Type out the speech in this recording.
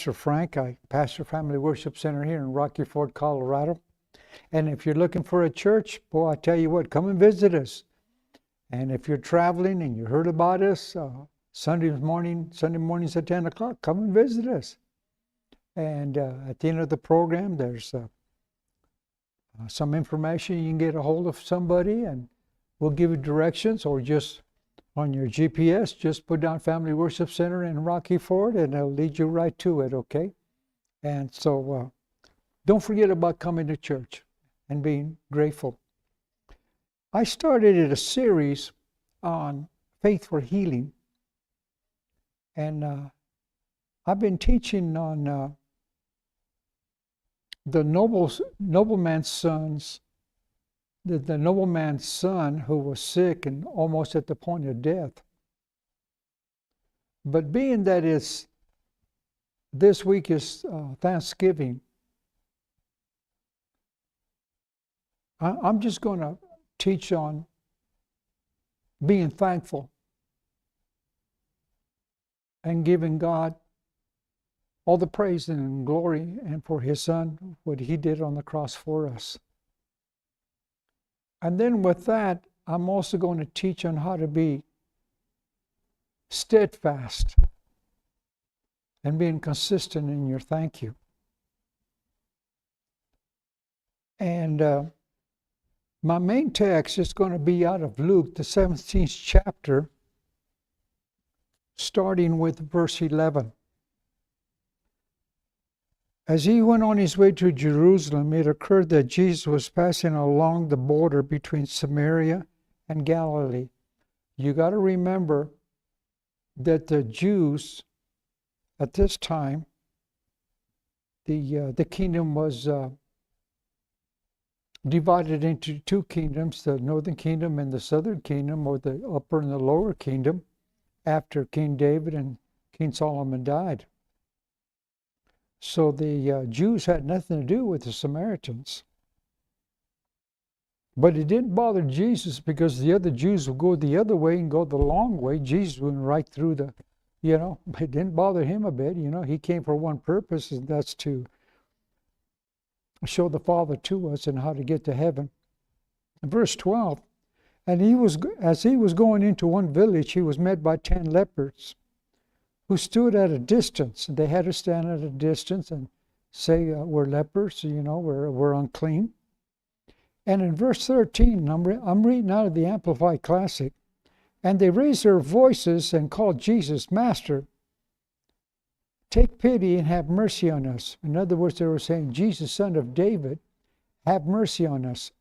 Pastor Frank. I pastor Family Worship Center here in Rocky Ford, Colorado. And if you're looking for a church, boy, I tell you what, come and visit us. And if you're traveling and you heard about us, Sunday mornings at 10 o'clock, come and visit us. And at the end of the program, there's some information. You can get a hold of somebody and we'll give you directions, or just on your GPS, just put down Family Worship Center in Rocky Ford and it'll lead you right to it, okay? And so don't forget about coming to church and being grateful. I started a series on faith for healing, and I've been teaching on the nobleman's sons, the nobleman's son who was sick and almost at the point of death. But being that this week is Thanksgiving, I'm just going to teach on being thankful and giving God all the praise and glory, and for His Son, what He did on the cross for us. And then with that, I'm also going to teach on how to be steadfast and being consistent in your thank you. And my main text is going to be out of Luke, the 17th chapter, starting with verse 11. As he went on his way to Jerusalem, it occurred that Jesus was passing along the border between Samaria and Galilee. You got to remember that the Jews at this time, the kingdom was divided into two kingdoms, the northern kingdom and the southern kingdom, or the upper and the lower kingdom, after King David and King Solomon died. So the Jews had nothing to do with the Samaritans. But it didn't bother Jesus, because the other Jews would go the other way and go the long way. Jesus went right through it didn't bother him a bit. He came for one purpose, and that's to show the Father to us and how to get to heaven. Verse 12, and as he was going into one village, he was met by 10 lepers who stood at a distance. They had to stand at a distance and say, we're lepers, we're unclean. And in verse 13, I'm reading out of the Amplified Classic, and they raised their voices and called Jesus, Master, take pity and have mercy on us. In other words, they were saying, Jesus, Son of David, have mercy on us.